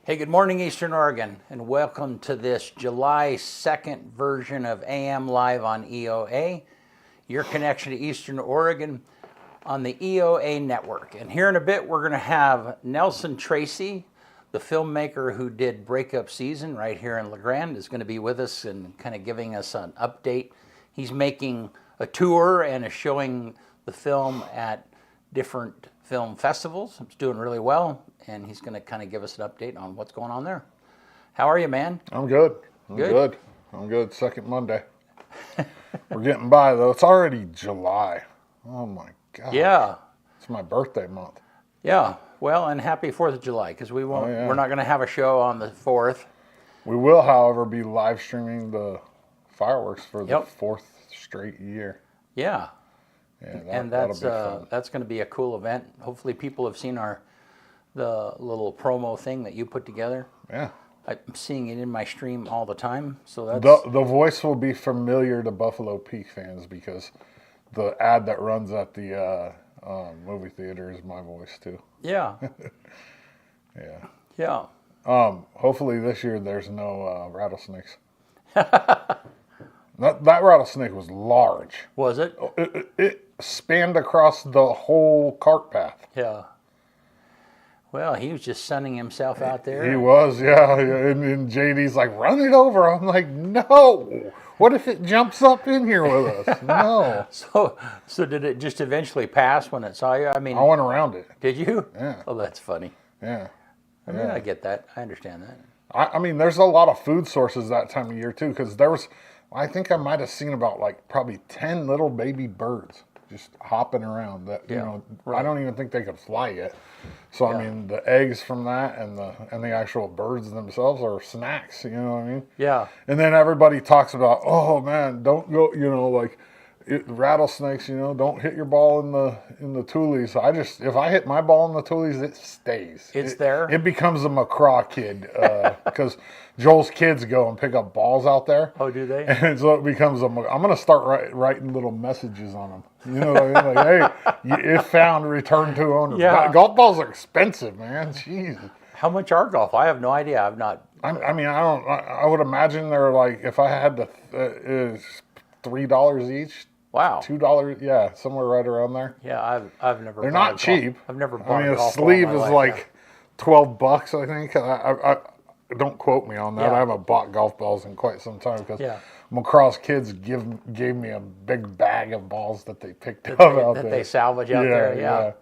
Hey, good morning, Eastern Oregon, and welcome to this July 2nd version of AM Live on EOA, your connection to Eastern Oregon on the EOA network. And here in a bit, we're going to have Nelson Tracey, the filmmaker who did Breakup Season right here in La Grande, is going to be with us and kind of giving us an update. He's making a tour and is showing the film at different film festivals. It's doing really well, and he's going to kind of give us an update on what's going on there. How are you, man? I'm good. I'm good. Second Monday. We're getting by, though. It's already July. Oh, my God. Yeah. It's my birthday month. Yeah. Well, and happy 4th of July, because we won't. We're not going to have a show on the 4th. We will, however, be live streaming the fireworks for the fourth straight year. Yeah. Yeah, that's going to be a cool event. Hopefully, people have seen the little promo thing that you put together. Yeah, I'm seeing it in my stream all the time. So that's the voice will be familiar to Buffalo Peak fans because the ad that runs at the movie theater is my voice too. Yeah. Yeah. Yeah. Hopefully this year there's no rattlesnakes. That rattlesnake was large. Was it? It spanned across the whole cart path. Yeah. Well, he was just sunning himself out there. He was, yeah. And JD's like, run it over. I'm like, no. What if it jumps up in here with us? No. So did it just eventually pass when it saw you? I mean, I went around it. Did you? Yeah. Oh, that's funny. Yeah. I mean, I get that. I understand that. I mean, there's a lot of food sources that time of year, too, because I think I might have seen about probably 10 little baby birds just hopping around that, I don't even think they could fly yet. So, I mean, the eggs from that and the actual birds themselves are snacks, you know what I mean? Yeah. And then everybody talks about, oh, man, don't go, rattlesnakes, don't hit your ball in the tulies. If I hit my ball in the tulies, it stays. It's there? It becomes a McCraw kid because Joel's kids go and pick up balls out there. Oh, do they? And so it becomes I'm going to start writing little messages on them. You know what I mean? Like, hey, if found, return to owner. Yeah. Golf balls are expensive, man. Jeez. How much are golf? I have no idea. I've not. I would imagine they're like, if I had to, it's $3 each. Wow. $2, yeah, somewhere right around there. Yeah, I've never. They're not cheap. I've never bought. I mean, a sleeve is like $12, I think. I don't quote me on that. Yeah. I haven't bought golf balls in quite some time because Yeah. McCraw's kids gave me a big bag of balls that they picked up out there. That they salvage out there. Yeah.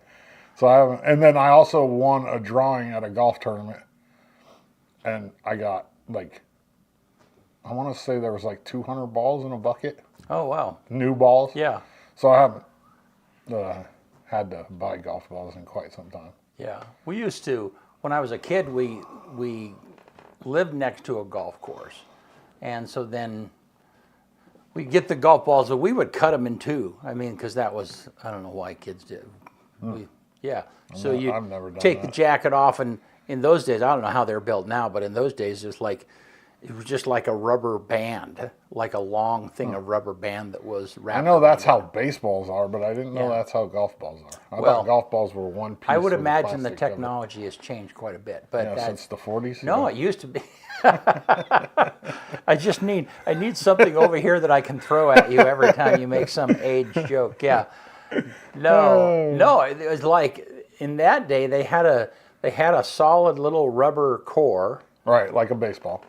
So I haven't. And then I also won a drawing at a golf tournament, and I got I want to say there was 200 balls in a bucket. Oh, wow. New balls. Yeah. So I haven't had to buy golf balls in quite some time. Yeah. We used to, when I was a kid, we lived next to a golf course. And so then we get the golf balls, but we would cut them in two. I mean, because that was, I don't know why kids did. So you take the jacket off, and in those days, I don't know how they're built now, but in those days, it was just like a rubber band, like a long thing of rubber band that was wrapped. I know that's how baseballs are, but I didn't know that's how golf balls are. I thought golf balls were one piece. I would imagine the technology has changed quite a bit, but since the 40s. No, it used to be. I need something over here that I can throw at you every time you make some age joke. Yeah. No, it was like in that day they had a solid little rubber core. Right, like a baseball.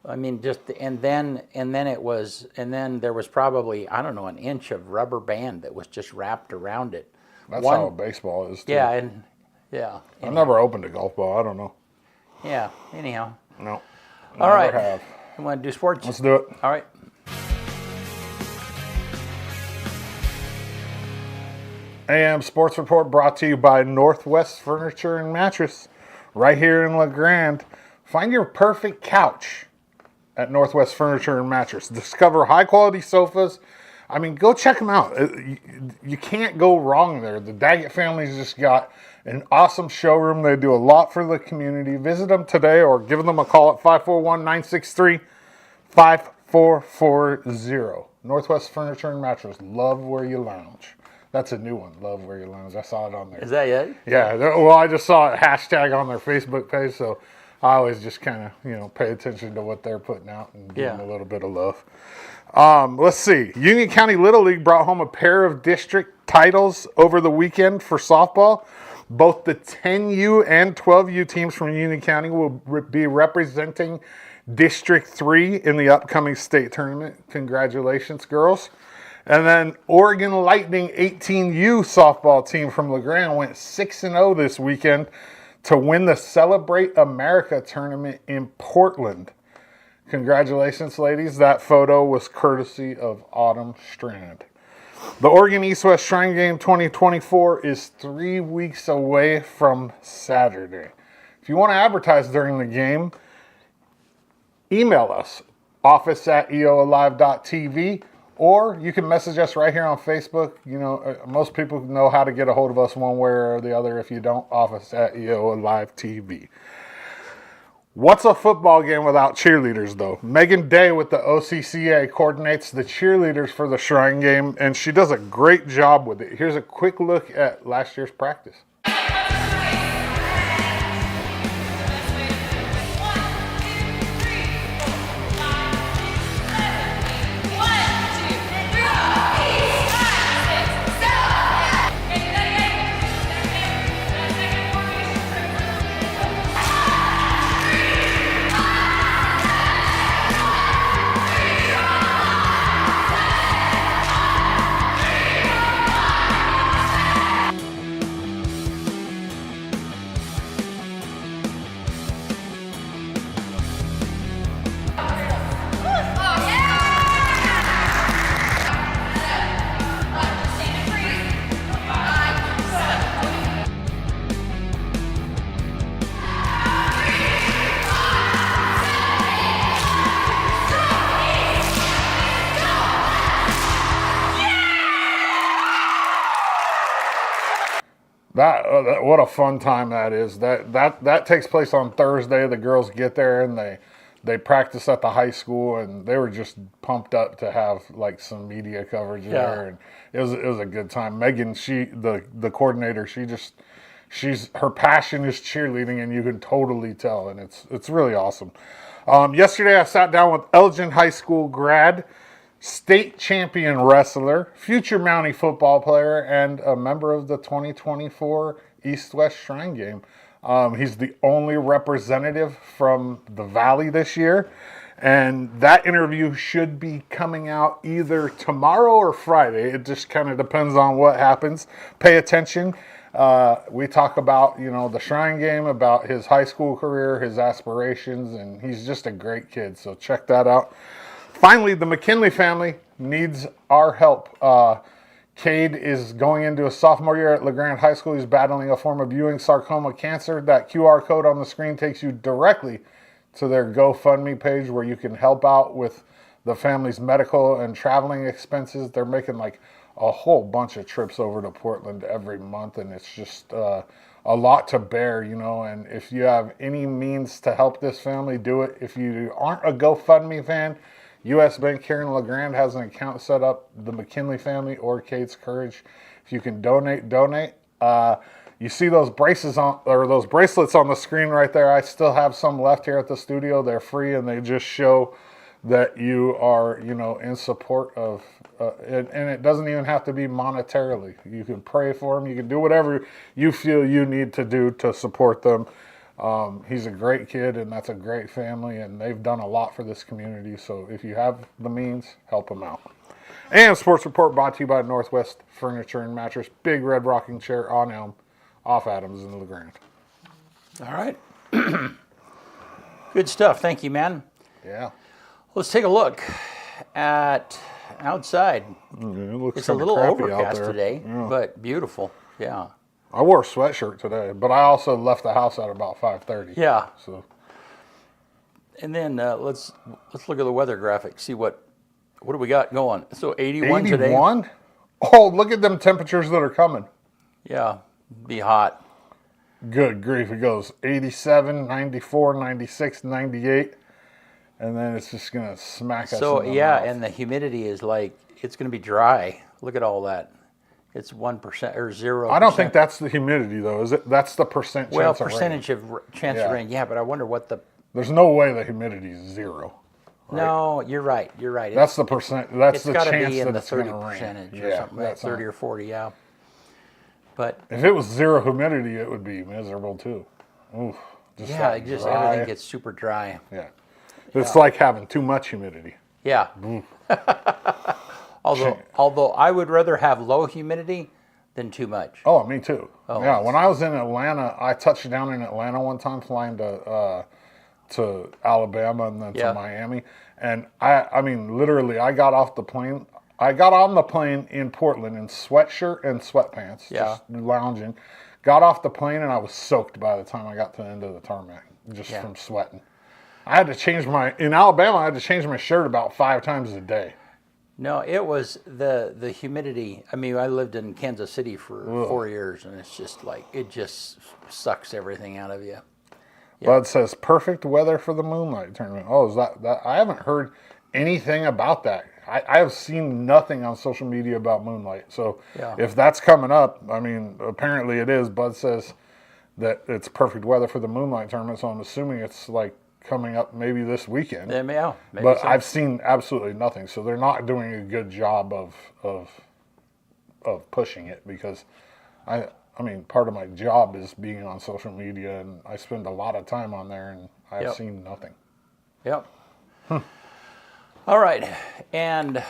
I mean, and then there was probably, I don't know, an inch of rubber band that was just wrapped around it. That's how a baseball is too. Yeah, I've never opened a golf ball. I don't know. Yeah. Anyhow. No. All right. You want to do sports? Let's do it. All right. AM Sports Report brought to you by Northwest Furniture and Mattress, right here in La Grande. Find your perfect couch at Northwest Furniture and Mattress. Discover high-quality sofas. I mean, go check them out. You can't go wrong there. The Daggett family's just got an awesome showroom. They do a lot for the community. Visit them today or give them a call at 541-963-5440. Northwest Furniture and Mattress. Love where you lounge. That's a new one. Love where you lounge. I saw it on there. Is that it? Yeah. Well, I just saw a hashtag on their Facebook page, so I always just kind of, pay attention to what they're putting out and give them a Yeah. little bit of love. Let's see. Union County Little League brought home a pair of district titles over the weekend for softball. Both the 10U and 12U teams from Union County will be representing District 3 in the upcoming state tournament. Congratulations, girls. And then Oregon Lightning 18U softball team from LeGrand went 6-0 this weekend to win the Celebrate America tournament in Portland. Congratulations, ladies. That photo was courtesy of Autumn Strand. The Oregon East-West Shrine Game 2024 is 3 weeks away from Saturday. If you want to advertise during the game, email us, office@eoalive.tv, or you can message us right here on Facebook. Most people know how to get a hold of us one way or the other. If you don't, office@eoalive.tv. What's a football game without cheerleaders, though? Megan Day with the OCCA coordinates the cheerleaders for the Shrine Game, and she does a great job with it. Here's a quick look at last year's practice. What a fun time that is. That takes place on Thursday. The girls get there and they practice at the high school, and they were just pumped up to have like some media coverage there, and it was a good time. Megan, the coordinator, her passion is cheerleading, and you can totally tell, and it's really awesome. Yesterday I sat down with Elgin High School grad, state champion wrestler, future Mountie football player, and a member of the 2024 East-West Shrine Game. He's the only representative from the Valley this year, and that interview should be coming out either tomorrow or Friday. It just kind of depends on what happens. Pay attention. We talk about, the Shrine Game, about his high school career, his aspirations, and he's just a great kid, so check that out. Finally, the McKinley family needs our help. Cade is going into a sophomore year at LeGrand High School. He's battling a form of Ewing sarcoma cancer. That QR code on the screen takes you directly to their GoFundMe page where you can help out with the family's medical and traveling expenses. They're making like a whole bunch of trips over to Portland every month, and it's just a lot to bear, and if you have any means to help this family, do it. If you aren't a GoFundMe fan, U.S. Bank here in LeGrand has an account set up, the McKinley family or Cade's Courage. If you can donate. You see those bracelets on the screen right there. I still have some left here at the studio. They're free, and they just show that you are, in support of, and it doesn't even have to be monetarily. You can pray for them. You can do whatever you feel you need to do to support them. He's a great kid, and that's a great family, and they've done a lot for this community. So if you have the means, help them out. And Sports Report brought to you by Northwest Furniture and Mattress. Big red rocking chair on Elm, off Adams in LeGrand. All right. Good stuff. Thank you, man. Yeah. Let's take a look at outside. It's a little overcast today, but beautiful. Yeah. I wore a sweatshirt today, but I also left the house at about 5:30. Yeah. So. And then let's look at the weather graphic. See what do we got going? So 81 today. 81? Oh, look at them temperatures that are coming. Yeah. Be hot. Good grief. It goes 87, 94, 96, 98. And then it's just going to smack us So, in the yeah, mouth. and the humidity is like, it's going to be dry. Look at all that. It's 1% or 0%. I don't think that's the humidity though, is it? That's the percent chance of rain. Percentage of chance of rain. Yeah, but I wonder what the. There's no way the humidity is 0. Right? No, you're right. You're right. That's the percent. That's the chance be in that the it's going 30 to rain. percentage or something like 30 or 40. Yeah. But if it was 0 humidity, it would be miserable too. Oof, just everything gets super dry. Yeah, it's like having too much humidity. Yeah. although I would rather have low humidity than too much. Oh, me too. Oh, yeah, when I was in Atlanta, I touched down in Atlanta one time, flying to Alabama and then to Miami, and I mean, literally, I got off the plane. I got on the plane in Portland in sweatshirt and sweatpants, just lounging. Got off the plane and I was soaked by the time I got to the end of the tarmac, just from sweating. I had to change in Alabama, I had to change my shirt about 5 times a day. No, it was the humidity. I mean, I lived in Kansas City for 4 years, and it's just like, it just sucks everything out of you. Yeah. Bud says, perfect weather for the Moonlight Tournament. Oh, is that? I haven't heard anything about that. I have seen nothing on social media about Moonlight. So if that's coming up, I mean, apparently it is. Bud says that it's perfect weather for the Moonlight Tournament, so I'm assuming it's like coming up maybe this weekend. Yeah, maybe but so. I've seen absolutely nothing. So they're not doing a good job of pushing it, because I mean, part of my job is being on social media, and I spend a lot of time on there, and I've seen nothing. Yep. All right. And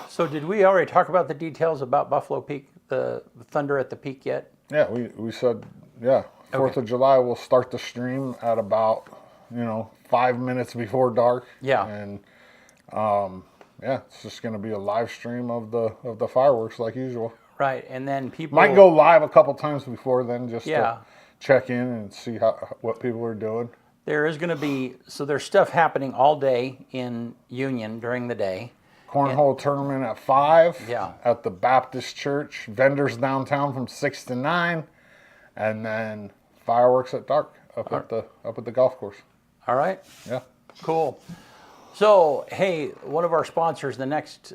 so did we already talk about the details about Buffalo Peak, the Thunder at the Peak yet? Yeah, we said, 4th of July, we'll start the stream at about, 5 minutes before dark. Yeah. And, it's just going to be a live stream of the fireworks like usual. Right, and then people might go live a couple times before then, just to check in and see what people are doing. There is going to be, so there's stuff happening all day in Union during the day. Cornhole tournament at 5 Yeah. at the Baptist Church. Vendors downtown from 6 to 9, and then fireworks at dark up at the golf course. All right. Yeah. Cool. So, hey, one of our sponsors the next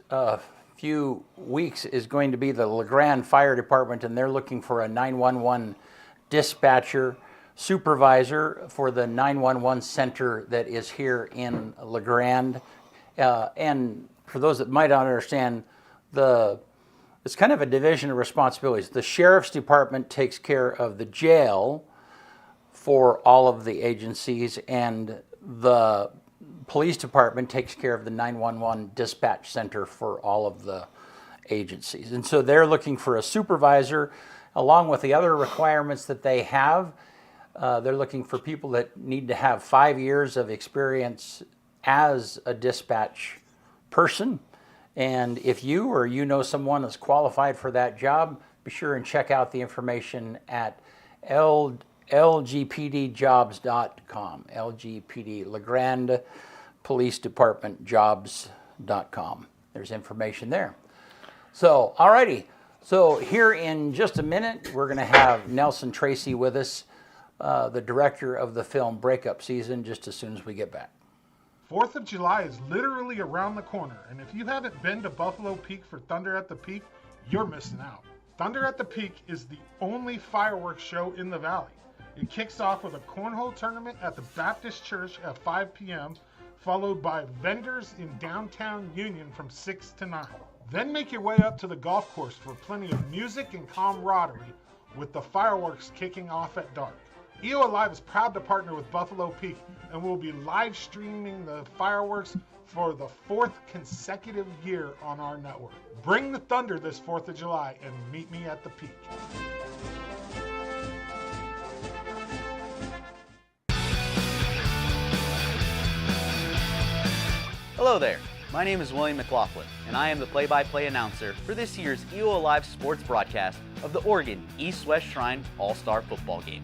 few weeks is going to be the LeGrand Fire Department, and they're looking for a 911 dispatcher supervisor for the 911 center that is here in LeGrand. And for those that might not understand, it's kind of a division of responsibilities. The sheriff's department takes care of the jail for all of the agencies, and the police department takes care of the 911 dispatch center for all of the agencies. And so they're looking for a supervisor, along with the other requirements that they have. They're looking for people that need to have 5 years of experience as a dispatch person. And if you or you know someone that's qualified for that job, be sure and check out the information at lgpdjobs.com. LGPD, LeGrand Police Department Jobs.com. There's information there. So, alrighty. So here in just a minute, we're going to have Nelson Tracey with us, the director of the film Breakup Season, just as soon as we get back. 4th of July is literally around the corner, and if you haven't been to Buffalo Peak for Thunder at the Peak, you're missing out. Thunder at the Peak is the only fireworks show in the valley. It kicks off with a cornhole tournament at the Baptist Church at 5 p.m., followed by vendors in downtown Union from 6 to 9. Then make your way up to the golf course for plenty of music and camaraderie, with the fireworks kicking off at dark. EOA Live is proud to partner with Buffalo Peak, and will be live streaming the fireworks for the 4th consecutive year on our network. Bring the thunder this 4th of July and meet me at the Peak. Hello there, my name is William McLaughlin, and I am the play-by-play announcer for this year's EOA Live sports broadcast of the Oregon East-West Shrine All-Star Football Game.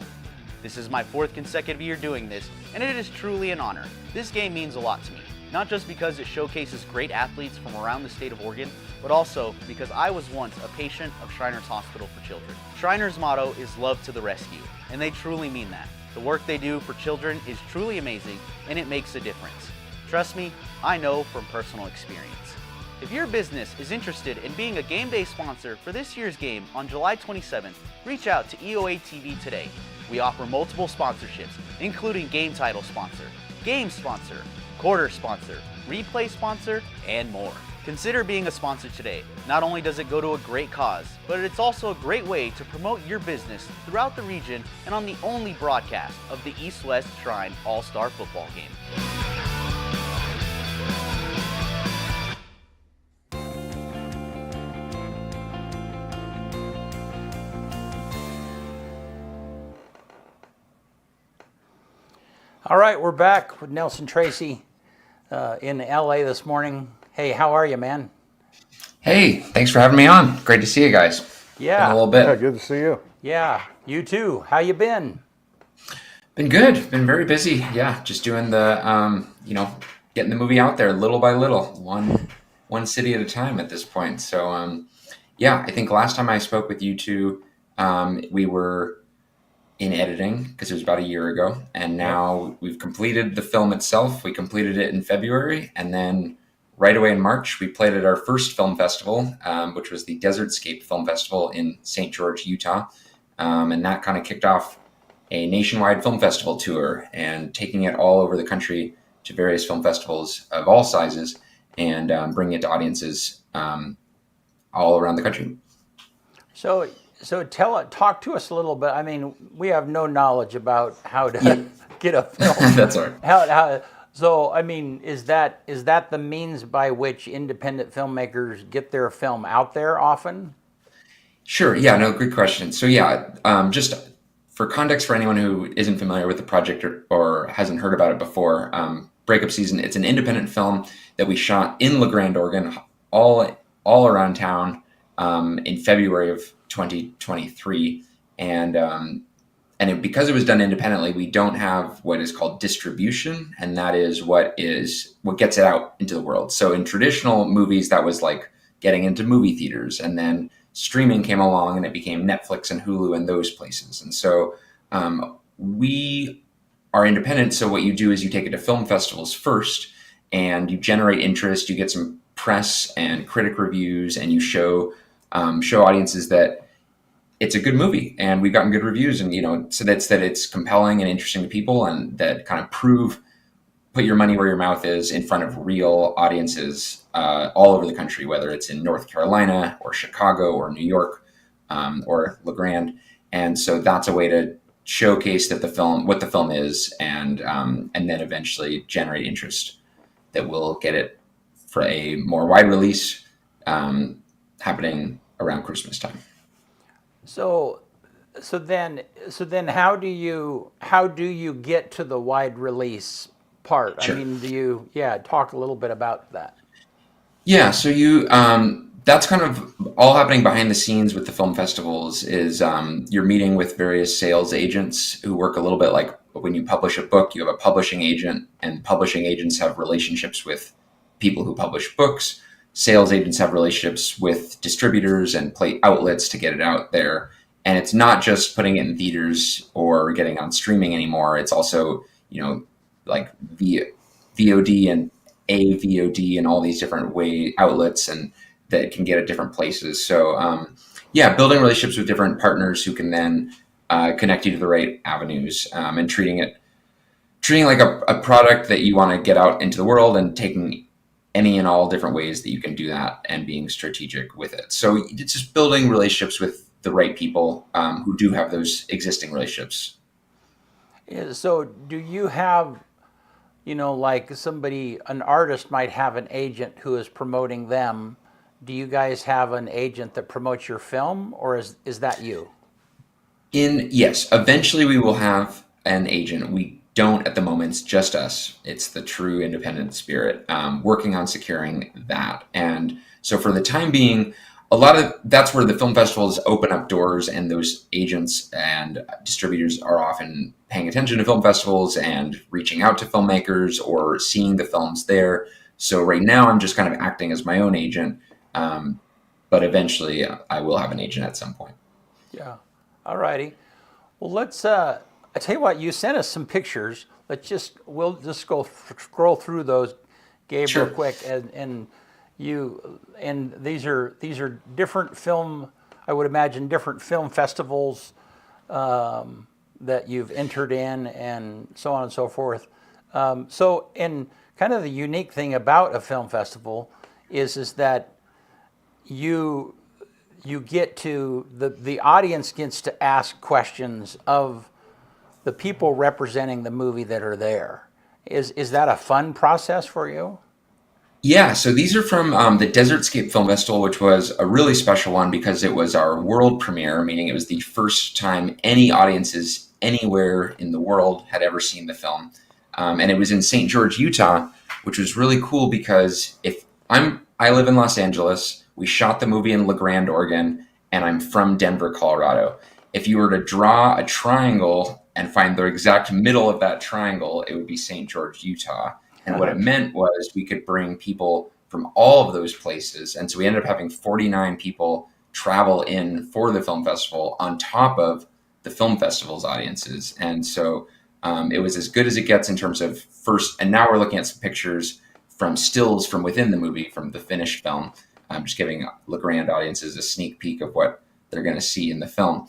This is my 4th consecutive year doing this, and it is truly an honor. This game means a lot to me, not just because it showcases great athletes from around the state of Oregon, but also because I was once a patient of Shriners Hospital for Children. Shriners' motto is love to the rescue, and they truly mean that. The work they do for children is truly amazing, and it makes a difference. Trust me, I know from personal experience. If your business is interested in being a game day sponsor for this year's game on July 27th, reach out to EOA TV today. We offer multiple sponsorships, including game title sponsor, game sponsor, quarter sponsor, replay sponsor, and more. Consider being a sponsor today. Not only does it go to a great cause, but it's also a great way to promote your business throughout the region and on the only broadcast of the East-West Shrine All-Star Football Game. All right, we're back with Nelson Tracey in LA this morning. Hey, how are you, man? Hey, thanks for having me on. Great to see you guys. Yeah. Been a little bit. Yeah, good to see you. Yeah, you too. How you been? Been good. Been very busy. Yeah, just doing the, getting the movie out there little by little, one city at a time at this point. So, yeah, I think last time I spoke with you two, we were in editing because it was about a year ago, and now we've completed the film itself. We completed it in February, and then right away in March, we played at our first film festival, which was the Desertscape Film Festival in St. George, Utah. And that kind of kicked off a nationwide film festival tour and taking it all over the country to various film festivals of all sizes and bringing it to audiences all around the country. So talk to us a little bit. I mean, we have no knowledge about how to get a film. That's all right. So, I mean, is that the means by which independent filmmakers get their film out there often? Sure. Yeah, no, great question. So yeah, just for context for anyone who isn't familiar with the project or hasn't heard about it before, Breakup Season, it's an independent film that we shot in La Grande, Oregon, all around town in February of 2023. Because it was done independently, we don't have what is called distribution, and that is what gets it out into the world. So in traditional movies, that was like getting into movie theaters, and then streaming came along and it became Netflix and Hulu and those places. And so we are independent. So what you do is you take it to film festivals first and you generate interest, you get some press and critic reviews, and you show audiences that it's a good movie and we've gotten good reviews, and so that it's compelling and interesting to people, and that kind of put your money where your mouth is in front of real audiences all over the country, whether it's in North Carolina or Chicago or New York or La Grande. And so that's a way to showcase what the film is, and then eventually generate interest that will get it for a more wide release happening around Christmas time. So then how do you get to the wide release part? Sure. I mean, talk a little bit about that. Yeah, so that's kind of all happening behind the scenes with the film festivals. Is you're meeting with various sales agents who work a little bit like when you publish a book, you have a publishing agent, and publishing agents have relationships with people who publish books. Sales agents have relationships with distributors and play outlets to get it out there. And it's not just putting it in theaters or getting on streaming anymore. It's also, like VOD and AVOD and all these different outlets and that can get at different places. So building relationships with different partners who can then connect you to the right avenues, and treating like a product that you want to get out into the world, and taking any and all different ways that you can do that and being strategic with it. So it's just building relationships with the right people who do have those existing relationships. Yeah, so do you have, like an artist might have an agent who is promoting them. Do you guys have an agent that promotes your film, or is that you? Yes, eventually we will have an agent. We don't at the moment. It's just us. It's the true independent spirit working on securing that. And so for the time being, that's where the film festivals open up doors, and those agents and distributors are often paying attention to film festivals and reaching out to filmmakers or seeing the films there. So right now I'm just kind of acting as my own agent, but eventually I will have an agent at some point. Yeah. All righty. Well, let's. I tell you what. You sent us some pictures. We'll just go scroll through those, Gabe, Sure. real quick, and and these are different film. I would imagine different film festivals that you've entered in, and so on and so forth. And kind of the unique thing about a film festival is that you get to the audience gets to ask questions of the people representing the movie that are there. Is that a fun process for you? Yeah, so these are from the Desertscape Film Festival, which was a really special one because it was our world premiere, meaning it was the first time any audiences anywhere in the world had ever seen the film. And it was in St. George, Utah, which was really cool because I live in Los Angeles, we shot the movie in La Grande, Oregon, and I'm from Denver, Colorado. If you were to draw a triangle and find the exact middle of that triangle, it would be St. George, Utah. And what it meant was we could bring people from all of those places. And so we ended up having 49 people travel in for the film festival on top of the film festival's audiences. And so it was as good as it gets in terms of first. And now we're looking at some pictures from stills from within the movie, from the finished film. Just giving La Grande audiences a sneak peek of what they're going to see in the film.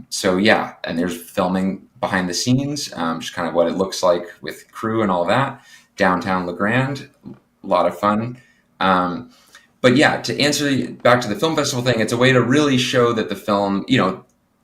So yeah, and there's filming behind the scenes, just kind of what it looks like with crew and all that. Downtown La Grande, a lot of fun. But yeah, to answer back to the film festival thing, it's a way to really show that the film,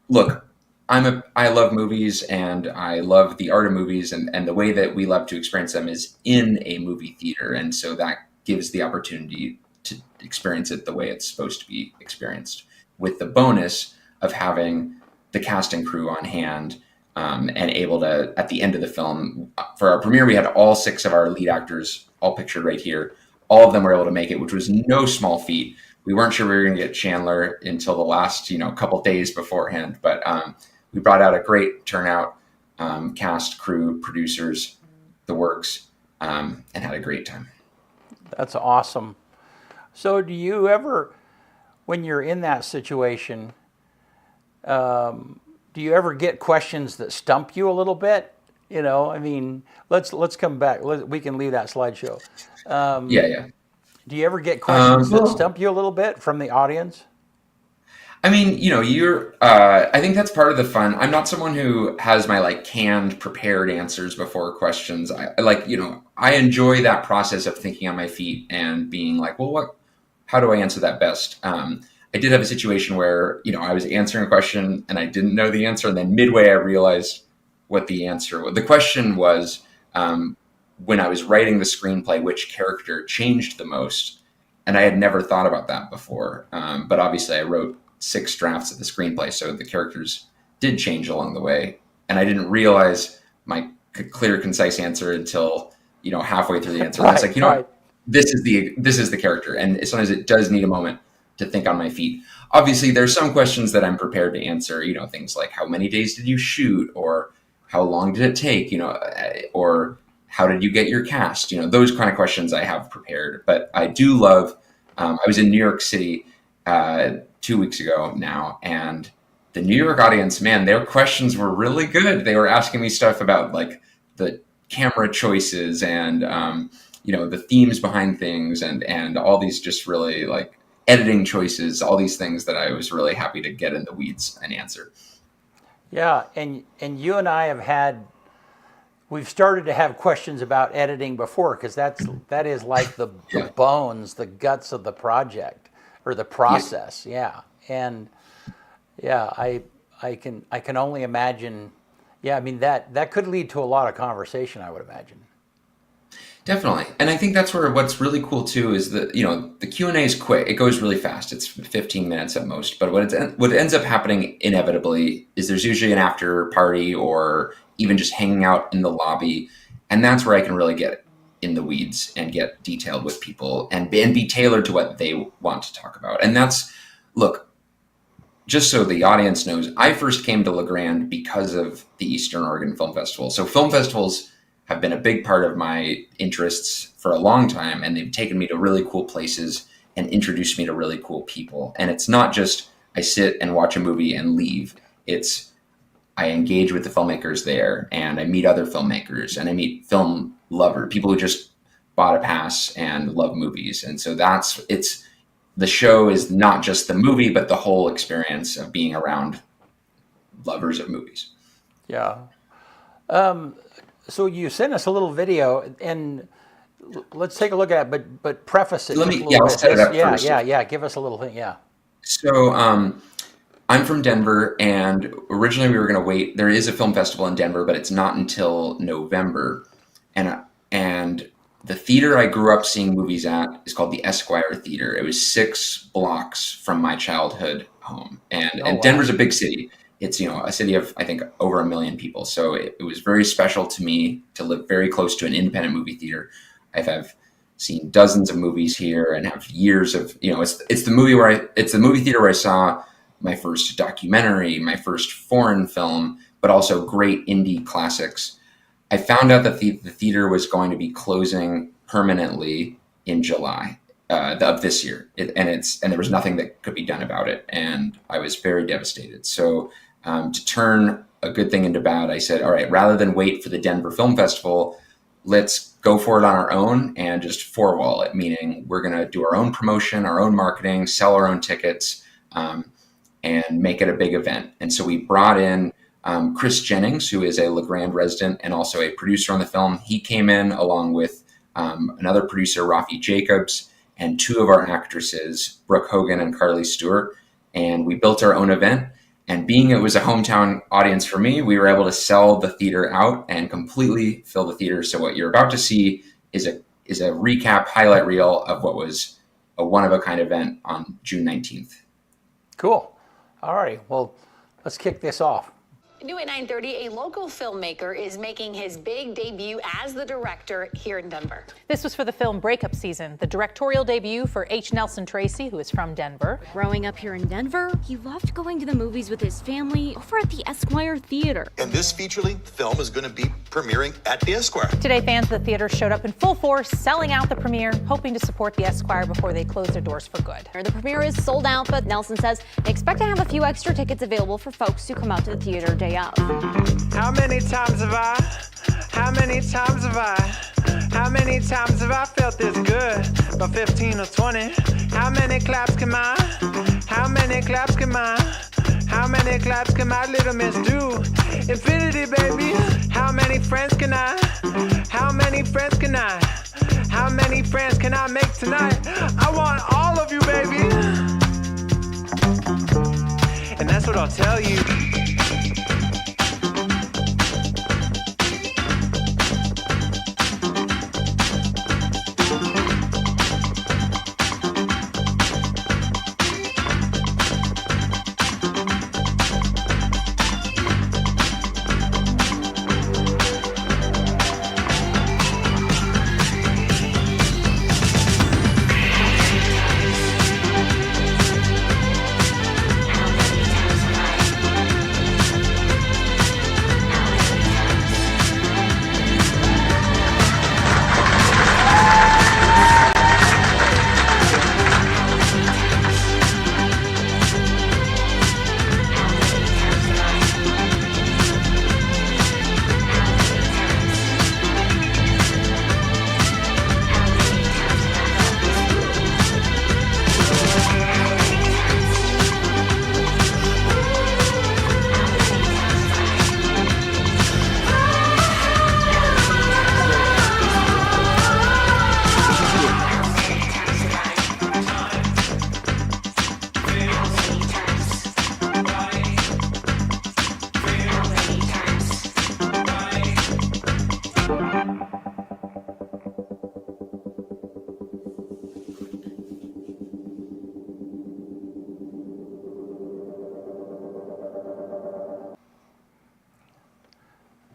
look, I love movies and I love the art of movies, and the way that we love to experience them is in a movie theater. And so that gives the opportunity to experience it the way it's supposed to be experienced, with the bonus of having the cast and crew on hand, and able to, at the end of the film, for our premiere, we had all 6 of our lead actors, all pictured right here. All of them were able to make it, which was no small feat. We weren't sure we were going to get Chandler until the last, couple days beforehand, but we brought out a great turnout, cast, crew, producers, the works, and had a great time. That's awesome. So do you ever, when you're in that situation, do you ever get questions that stump you a little bit? Let's come back. We can leave that slideshow. Yeah. Do you ever get questions that stump you a little bit from the audience? I mean, I think that's part of the fun. I'm not someone who has my canned prepared answers before questions. I enjoy that process of thinking on my feet and being like, well, how do I answer that best? I did have a situation where, I was answering a question and I didn't know the answer. And then midway, I realized what the answer was. The question was, when I was writing the screenplay, which character changed the most? And I had never thought about that before. But obviously I wrote 6 drafts of the screenplay, so the characters did change along the way. And I didn't realize my clear, concise answer until, halfway through the answer. And I was like, this is the character. And sometimes it does need a moment to think on my feet. Obviously, there's some questions that I'm prepared to answer, things like how many days did you shoot, or how long did it take, or how did you get your cast? Those kind of questions I have prepared. But I do love, I was in New York City 2 weeks ago now, and the New York audience, man, their questions were really good. They were asking me stuff about the camera choices and, the themes behind things and all these just really editing choices, all these things that I was really happy to get in the weeds and answer. Yeah, and you and I we've started to have questions about editing before, because that is like the bones, the guts of the project or the process. Yeah. And I can only imagine. Yeah, I mean that could lead to a lot of conversation, I would imagine. Definitely. And I think that's what's really cool too is that, the Q&A is quick. It goes really fast. It's 15 minutes at most. But what ends up happening inevitably is there's usually an after party or even just hanging out in the lobby. And that's where I can really get in the weeds and get detailed with people and be tailored to what they want to talk about. And look, just so the audience knows, I first came to La Grande because of the Eastern Oregon Film Festival. So film festivals have been a big part of my interests for a long time, and they've taken me to really cool places and introduced me to really cool people. And it's not just I sit and watch a movie and leave. It's I engage with the filmmakers there, and I meet other filmmakers, and I meet film lovers, people who just bought a pass and love movies. And so the show is not just the movie, but the whole experience of being around lovers of movies. Yeah. So you sent us a little video, and let's take a look at it, but preface it. I'll set it up Yeah, first. yeah. Give us a little thing. Yeah. So I'm from Denver, and originally we were going to wait. There is a film festival in Denver, but it's not until November. And the theater I grew up seeing movies at is called the Esquire Theater. It was 6 blocks from my childhood home. And wow. Denver's a big city. It's, a city of, I think, over 1 million people. So it was very special to me to live very close to an independent movie theater. I've seen dozens of movies here and have years of, it's the movie theater where I saw my first documentary, my first foreign film, but also great indie classics. I found out that the theater was going to be closing permanently in July of this year, and there was nothing that could be done about it, and I was very devastated. So to turn a good thing into bad, I said, all right, rather than wait for the Denver Film Festival, let's go for it on our own and just four-wall it, meaning we're going to do our own promotion, our own marketing, sell our own tickets, and make it a big event. And so we brought in Chris Jennings, who is a LeGrand resident and also a producer on the film. He came in along with another producer, Rafi Jacobs, and 2 of our actresses, Brooke Hogan and Carly Stewart. And we built our own event. And being it was a hometown audience for me, we were able to sell the theater out and completely fill the theater. So what you're about to see is a recap highlight reel of what was a one-of-a-kind event on June 19th. Cool. All right. Well, let's kick this off. New at 9:30, a local filmmaker is making his big debut as the director here in Denver. This was for the film Breakup Season, the directorial debut for H. Nelson Tracey, who is from Denver. Growing up here in Denver, he loved going to the movies with his family over at the Esquire Theater. And this feature-length film is going to be premiering at the Esquire. Today, fans of the theater showed up in full force, selling out the premiere, hoping to support the Esquire before they close their doors for good. The premiere is sold out, but Nelson says they expect to have a few extra tickets available for folks who come out to the theater day of. How many times have I felt this good? About 15 or 20. How many claps can my little miss do? Infinity, baby. How many friends can I make tonight? I want all of you, baby. And that's what I'll tell you.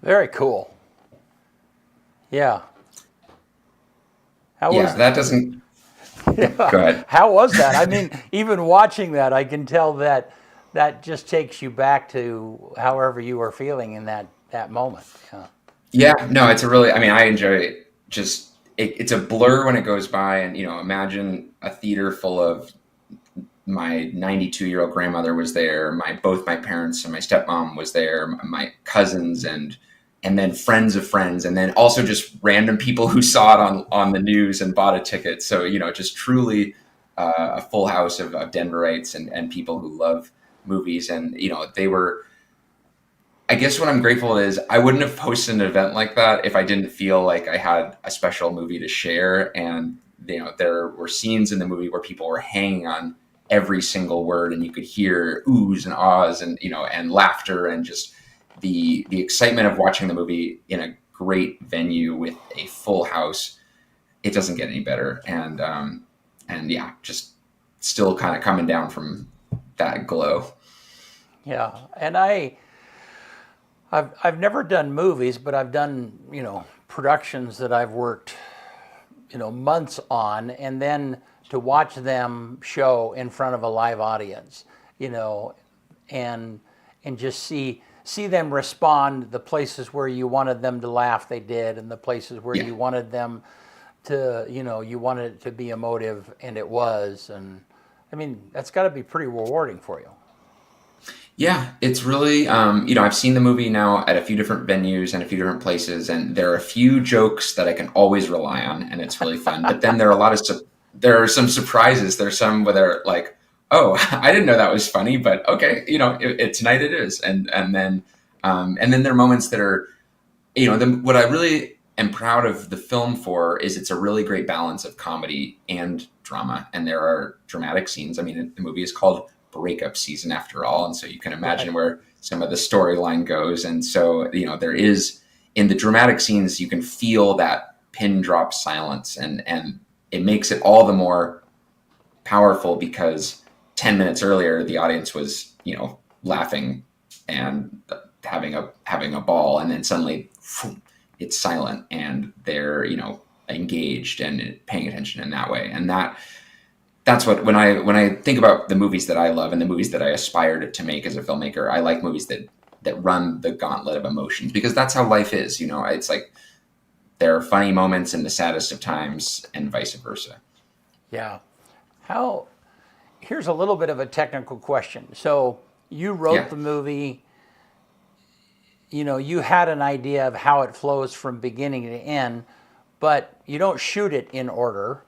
Very cool. Yeah. That doesn't. Yeah. Go ahead. How was that? I mean, even watching that, I can tell that just takes you back to however you were feeling in that moment. Yeah, no, it's I enjoy it. Just, it's a blur when it goes by, and, imagine a theater full of my 92-year-old grandmother was there. Both my parents and my stepmom was there, my cousins and and then friends of friends, and then also just random people who saw it on the news and bought a ticket. So, just truly a full house of Denverites and people who love movies. And, they were, I guess what I'm grateful is I wouldn't have hosted an event like that if I didn't feel like I had a special movie to share. And, there were scenes in the movie where people were hanging on every single word, and you could hear oohs and ahs and, and laughter, and just the excitement of watching the movie in a great venue with a full house. It doesn't get any better. And yeah, just still kind of coming down from that glow. Yeah. And I've never done movies, but I've done, productions that I've worked, months on, and then to watch them show in front of a live audience, and just see them respond. The places where you wanted them to laugh, they did, and the places where you wanted them to, you wanted it to be emotive, and it was. And I mean, that's got to be pretty rewarding for you. Yeah, it's really, I've seen the movie now at a few different venues and a few different places, and there are a few jokes that I can always rely on, and it's really fun. But then there are some surprises. There's some where they're like, oh, I didn't know that was funny, but okay, tonight it is. And then there are moments that are, what I really am proud of the film for is it's a really great balance of comedy and drama. And there are dramatic scenes. I mean, the movie is called Breakup Season after all. And so you can imagine where some of the storyline goes. And so, there is, in the dramatic scenes, you can feel that pin drop silence, and it makes it all the more powerful because 10 minutes earlier, the audience was, laughing and having a ball. And then suddenly it's silent and they're, engaged and paying attention in that way. And that's what, when I think about the movies that I love and the movies that I aspired to make as a filmmaker, I like movies that run the gauntlet of emotions, because that's how life is. It's like there are funny moments in the saddest of times and vice versa. Yeah. Here's a little bit of a technical question. So you wrote the movie, you had an idea of how it flows from beginning to end, but you don't shoot it in order.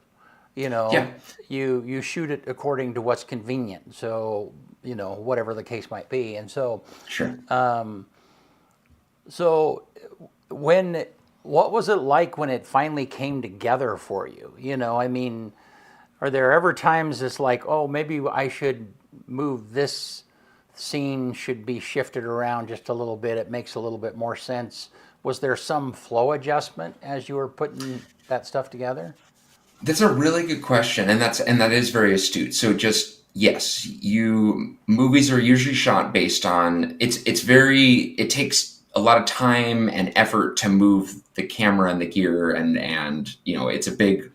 You shoot it according to what's convenient. So, whatever the case might be. And so, sure. So what was it like when it finally came together for you? I mean, are there ever times it's like, oh, maybe I should move this scene, should be shifted around just a little bit. It makes a little bit more sense. Was there some flow adjustment as you were putting that stuff together? That's a really good question, and that is very astute. So just yes, movies are usually shot based on it takes a lot of time and effort to move the camera and the gear, and it's a big,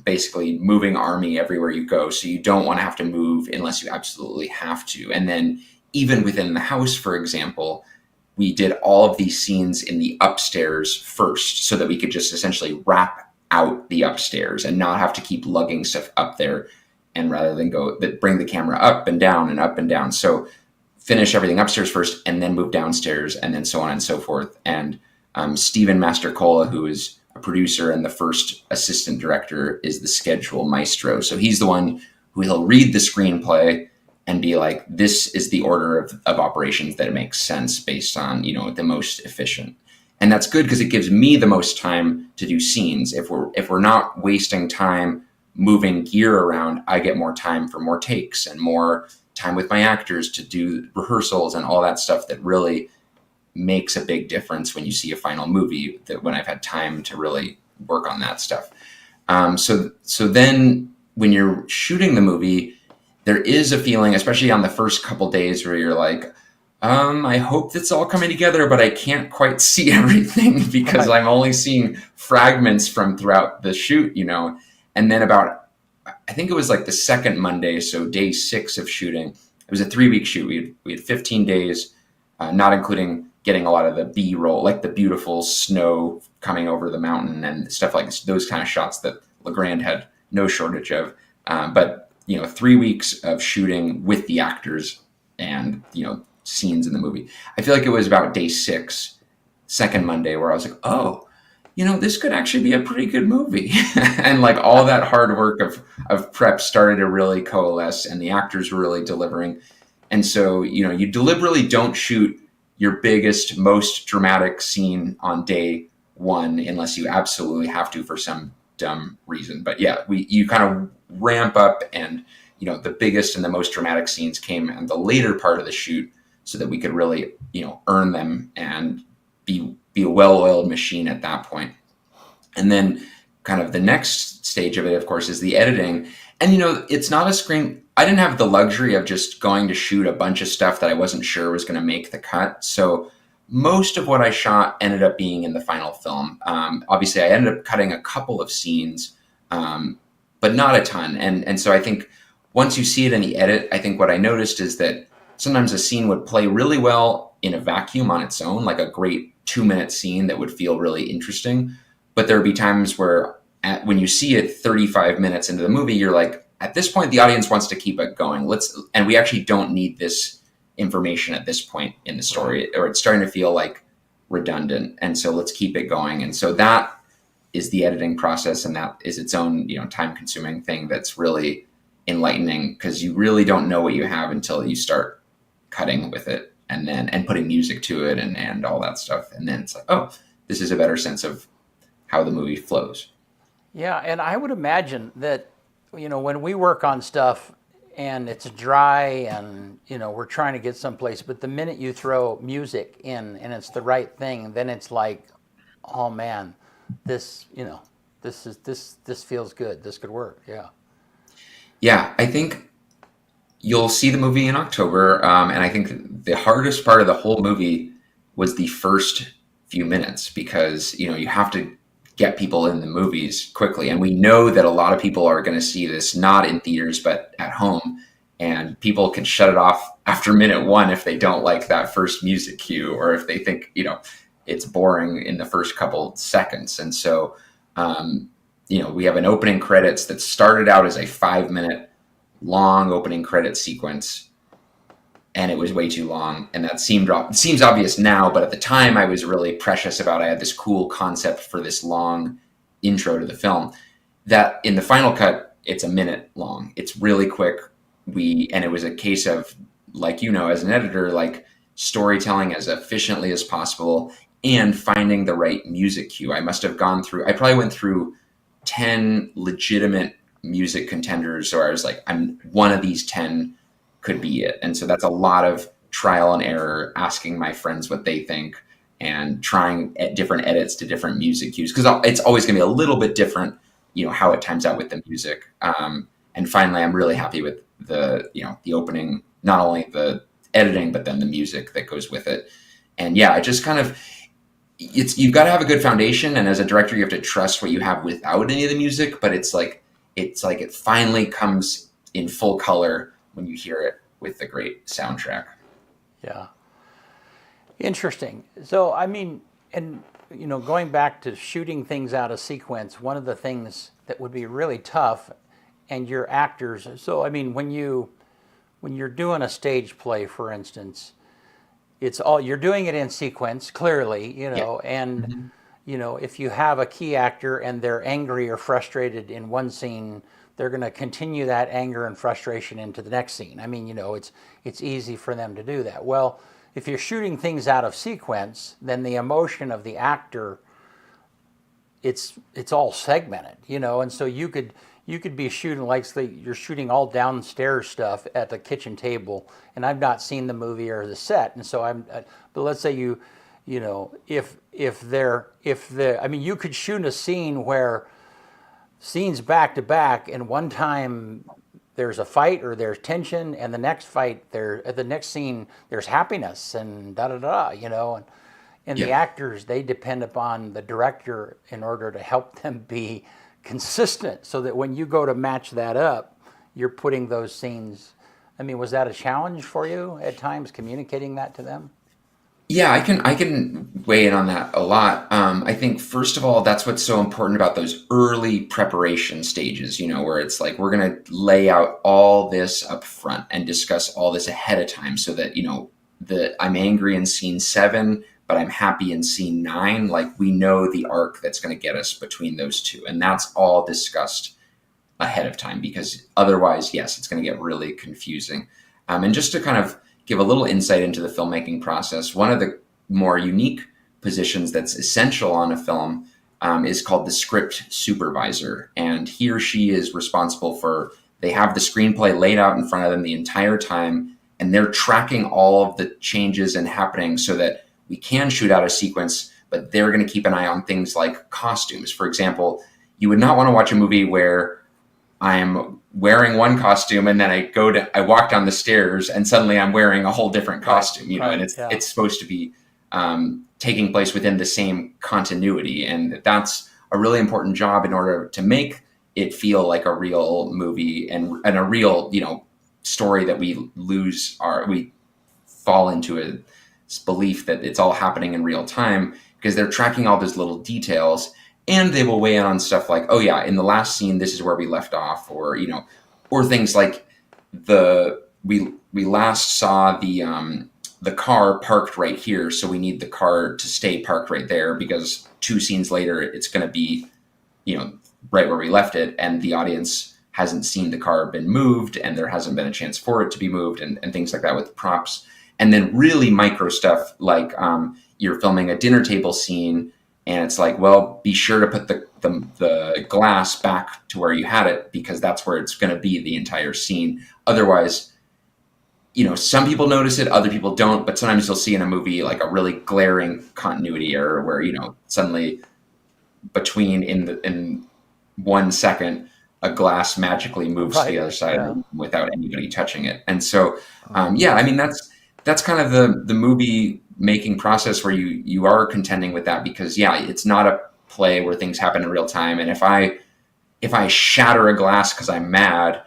basically moving army everywhere you go. So you don't want to have to move unless you absolutely have to. And then even within the house, for example, we did all of these scenes in the upstairs first so that we could just essentially wrap out the upstairs and not have to keep lugging stuff up there, and rather than bring the camera up and down and up and down. So finish everything upstairs first and then move downstairs, and then so on and so forth. And Stephen Mastercola, who is a producer and the first assistant director, is the schedule maestro. So he's the one who he'll read the screenplay and be like, this is the order of operations that it makes sense based on, the most efficient. And that's good because it gives me the most time to do scenes. If we're not wasting time moving gear around, I get more time for more takes and more time with my actors to do rehearsals and all that stuff that really makes a big difference when you see a final movie, that when I've had time to really work on that stuff. So then when you're shooting the movie, there is a feeling, especially on the first couple days, where you're like, I hope that's all coming together, but I can't quite see everything because I'm only seeing fragments from throughout the shoot, And then I think it was like the second Monday, so day 6 of shooting. It was a 3-week shoot. We had 15 days, not including getting a lot of the B-roll, like the beautiful snow coming over the mountain and stuff like this, those kind of shots that LeGrand had no shortage of. But 3 weeks of shooting with the actors and, scenes in the movie. I feel like it was about day 6 second Monday where I was like, oh, this could actually be a pretty good movie. And like all that hard work of prep started to really coalesce, and the actors were really delivering. And so, you deliberately don't shoot your biggest, most dramatic scene on day one unless you absolutely have to for some dumb reason. But yeah, you kind of ramp up, and the biggest and the most dramatic scenes came in the later part of the shoot so that we could really, earn them and be a well-oiled machine at that point. And then kind of the next stage of it, of course, is the editing. And, it's not a screen. I didn't have the luxury of just going to shoot a bunch of stuff that I wasn't sure was going to make the cut. So most of what I shot ended up being in the final film. Obviously, I ended up cutting a couple of scenes, but not a ton. And so I think once you see it in the edit, I think what I noticed is that sometimes a scene would play really well in a vacuum on its own, like a great 2-minute scene that would feel really interesting. But there would be times where when you see it 35 minutes into the movie, you're like, at this point, the audience wants to keep it going. And we actually don't need this information at this point in the story, or it's starting to feel like redundant. And so let's keep it going. And so that is the editing process, and that is its own, time consuming thing that's really enlightening, because you really don't know what you have until you start cutting with it and putting music to it and all that stuff. And then it's like, oh, this is a better sense of how the movie flows. Yeah, and I would imagine that, when we work on stuff and it's dry and, we're trying to get someplace, but the minute you throw music in and it's the right thing, then it's like, oh man, this feels good. This could work. Yeah. Yeah, I think you'll see the movie in October. And I think the hardest part of the whole movie was the first few minutes, because, you have to get people in the movies quickly. And we know that a lot of people are going to see this not in theaters, but at home. And people can shut it off after minute one if they don't like that first music cue, or if they think, it's boring in the first couple seconds. And so, we have an opening credits that started out as a 5-minute long opening credit sequence. And it was way too long. And that seems obvious now, but at the time I was really precious about, I had this cool concept for this long intro to the film that in the final cut, it's a minute long. It's really quick. And it was a case of, like, as an editor, like storytelling as efficiently as possible and finding the right music cue. I probably went through 10 legitimate music contenders. So I was like, I'm one of these 10 could be it. And so that's a lot of trial and error, asking my friends what they think and trying at different edits to different music cues, because it's always going to be a little bit different, how it times out with the music. And finally, I'm really happy with the opening, not only the editing, but then the music that goes with it. And yeah, it just kind of, you've got to have a good foundation. And as a director, you have to trust what you have without any of the music, but it's like it finally comes in full color when you hear it with the great soundtrack. Yeah. Interesting. So, going back to shooting things out of sequence, one of the things that would be really tough, and your actors, so, when you're doing a stage play, for instance, you're doing it in sequence, clearly, Yeah. and, if you have a key actor and they're angry or frustrated in one scene, they're going to continue that anger and frustration into the next scene. It's easy for them to do that. Well, if you're shooting things out of sequence, then the emotion of the actor, it's all segmented, and so you could be shooting you're shooting all downstairs stuff at the kitchen table, and I've not seen the movie or the set, and so but let's say you could shoot a scene where scenes back to back, and one time there's a fight or there's tension, and the next scene there's happiness and and the actors, they depend upon the director in order to help them be consistent, so that when you go to match that up, you're putting those scenes. Was that a challenge for you at times, communicating that to them? Yeah, I can weigh in on that a lot. I think first of all, that's what's so important about those early preparation stages, where it's like we're going to lay out all this up front and discuss all this ahead of time, so that I'm angry in scene 7, but I'm happy in scene 9. Like, we know the arc that's going to get us between those two. And that's all discussed ahead of time, because otherwise, yes, it's going to get really confusing. And just to kind of give a little insight into the filmmaking process, one of the more unique positions that's essential on a film is called the script supervisor. And he or she is responsible for, they have the screenplay laid out in front of them the entire time, and they're tracking all of the changes and happenings so that we can shoot out a sequence, but they're going to keep an eye on things like costumes. For example, you would not want to watch a movie where I'm wearing one costume and then I walk down the stairs and suddenly I'm wearing a whole different costume, and it's supposed to be taking place within the same continuity. And that's a really important job in order to make it feel like a real movie and a real, story, that we fall into a belief that it's all happening in real time, because they're tracking all those little details, and they will weigh in on stuff like, oh yeah, in the last scene, this is where we left off, or things like we last saw the car parked right here, so we need the car to stay parked right there, because 2 scenes later, it's going to be, right where we left it, and the audience hasn't seen the car been moved, and there hasn't been a chance for it to be moved, and things like that with props. And then really micro stuff like you're filming a dinner table scene, and it's like, well, be sure to put the glass back to where you had it, because that's where it's going to be the entire scene. Otherwise, some people notice it, other people don't, but sometimes you'll see in a movie like a really glaring continuity error where, suddenly in 1 second, a glass magically moves to the other side without anybody touching it. And so, that's kind of the movie making process, where you are contending with that, because it's not a play where things happen in real time. And if I shatter a glass because I'm mad,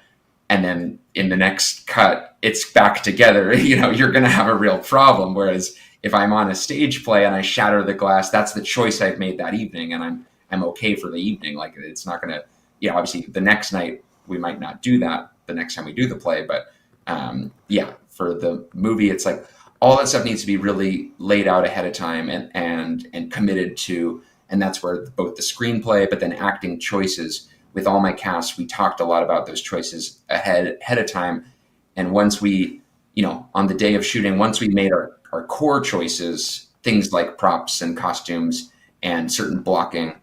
and then in the next cut it's back together, you're going to have a real problem. Whereas if I'm on a stage play and I shatter the glass, that's the choice I've made that evening, and I'm okay for the evening. Like, it's not going to, obviously the next night we might not do that the next time we do the play, but for the movie, it's like all that stuff needs to be really laid out ahead of time and committed to. And that's where both the screenplay, but then acting choices. With all my cast, we talked a lot about those choices ahead of time. And once we, on the day of shooting, once we made our core choices, things like props and costumes and certain blocking,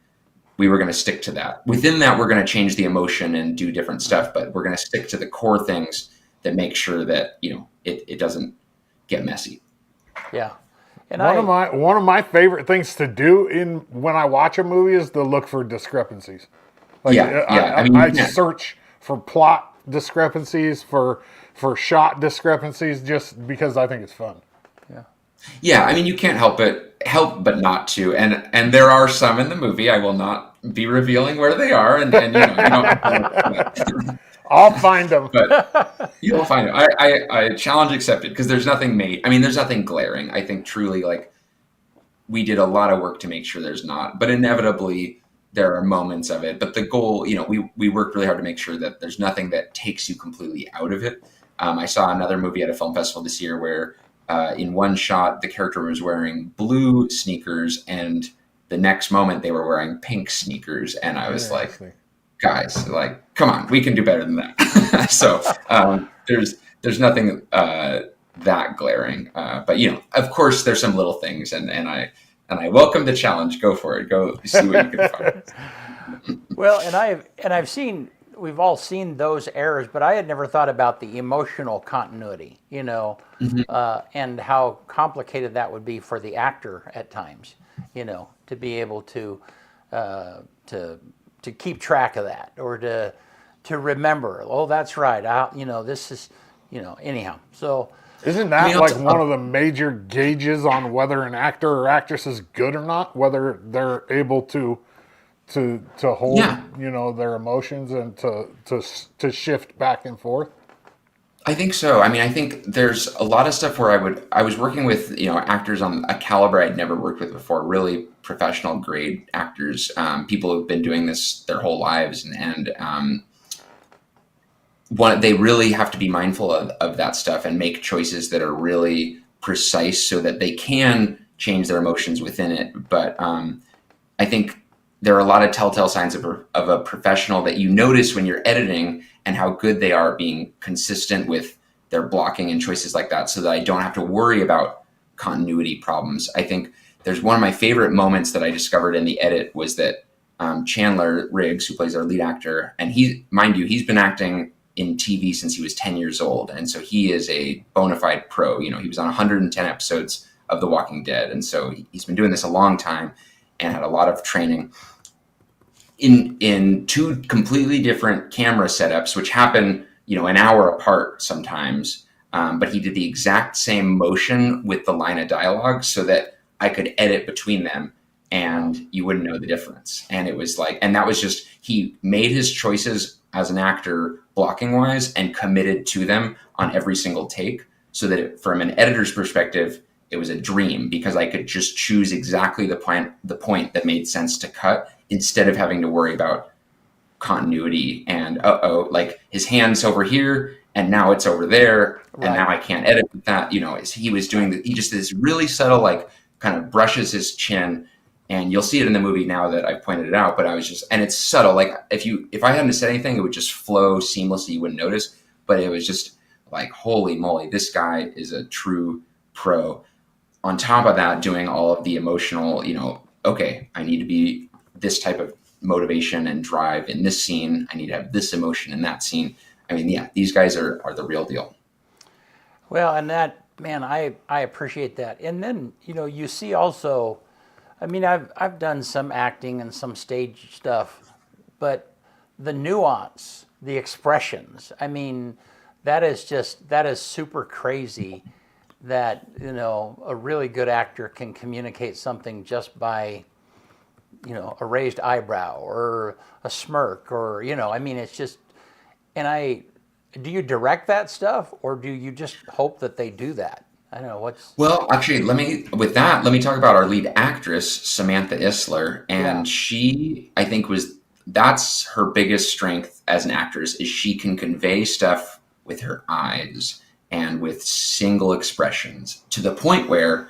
we were going to stick to that. Within that, we're going to change the emotion and do different stuff, but we're going to stick to the core things that make sure that, it doesn't get messy. Yeah. And one of my favorite things to do when I watch a movie is to look for discrepancies. Like, I search for plot discrepancies, for shot discrepancies, just because I think it's fun. Yeah, you can't help but not to, and there are some in the movie. I will not be revealing where they are, and you don't. I'll find them. But you'll find them. I challenge accepted, because there's nothing there's nothing glaring. I think truly, like, we did a lot of work to make sure there's not, but inevitably there are moments of it. But the goal, we worked really hard to make sure that there's nothing that takes you completely out of it. I saw another movie at a film festival this year where in one shot, the character was wearing blue sneakers, and the next moment they were wearing pink sneakers. And I was like, guys, like, come on, we can do better than that. So there's nothing that glaring. But, of course, there's some little things. And I welcome the challenge. Go for it. Go see what you can find. Well, we've all seen those errors, but I had never thought about the emotional continuity, and how complicated that would be for the actor at times, to be able to keep track of that, or to remember, oh, that's right. This is, anyhow. So isn't that one of the major gauges on whether an actor or actress is good or not? Whether they're able to hold, their emotions and to shift back and forth? I think so. I think there's a lot of stuff where I was working with, actors on a caliber I'd never worked with before, really professional grade actors, people who've been doing this their whole lives. And they really have to be mindful of that stuff and make choices that are really precise so that they can change their emotions within it. But I think there are a lot of telltale signs of a professional that you notice when you're editing, and how good they are being consistent with their blocking and choices like that, so that I don't have to worry about continuity problems. I think there's one of my favorite moments that I discovered in the edit was that Chandler Riggs, who plays our lead actor, and he's been acting in TV since he was 10 years old. And so he is a bona fide pro. He was on 110 episodes of The Walking Dead. And so he's been doing this a long time and had a lot of training in two completely different camera setups, which happen, an hour apart sometimes. But he did the exact same motion with the line of dialogue so that I could edit between them and you wouldn't know the difference. And it was like, and that was just, he made his choices as an actor blocking wise and committed to them on every single take, so that from an editor's perspective, it was a dream, because I could just choose exactly the point that made sense to cut, instead of having to worry about continuity and like his hand's over here and now it's over there, and now I can't edit with that. He was doing he just this really subtle, like, kind of brushes his chin, and you'll see it in the movie now that I've pointed it out. But I was just, and it's subtle. Like if I hadn't said anything, it would just flow seamlessly. You wouldn't notice. But it was just like, holy moly, this guy is a true pro. On top of that, doing all of the emotional, okay, I need to be this type of motivation and drive in this scene. I need to have this emotion in that scene. I mean, yeah, these guys are the real deal. Well, and that, man, I appreciate that. And then, you see also, I mean, I've done some acting and some stage stuff, but the nuance, the expressions, I mean, that is super crazy that, a really good actor can communicate something just by, a raised eyebrow or a smirk, or, I mean, it's just, and do you direct that stuff, or do you just hope that they do that? I don't know Well, actually, let me talk about our lead actress, Samantha Isler. And she, I think, that's her biggest strength as an actress, is she can convey stuff with her eyes and with single expressions, to the point where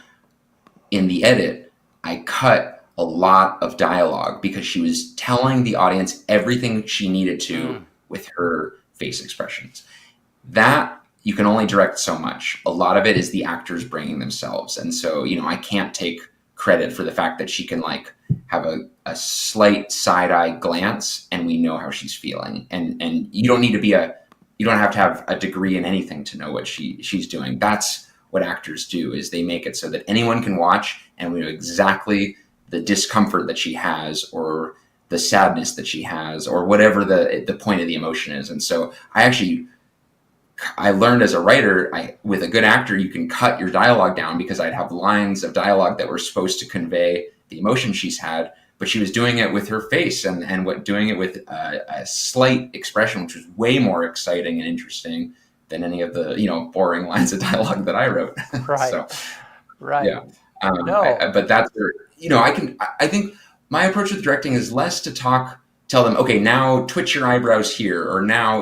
in the edit, I cut a lot of dialogue because she was telling the audience everything she needed to with her face expressions. That you can only direct so much. A lot of it is the actors bringing themselves. And so, I can't take credit for the fact that she can, like, have a slight side eye glance and we know how she's feeling. And you don't have to have a degree in anything to know what she's doing. That's what actors do, is they make it so that anyone can watch and we know exactly the discomfort that she has, or the sadness that she has, or whatever the point of the emotion is. And so I learned as a writer, with a good actor, you can cut your dialogue down, because I'd have lines of dialogue that were supposed to convey the emotion she's had, but she was doing it with her face and doing it with a slight expression, which was way more exciting and interesting than any of the, boring lines of dialogue that I wrote. Right. So, right. Yeah. No. But that's where, I think my approach with directing is less to tell them, okay, now twitch your eyebrows here, or now,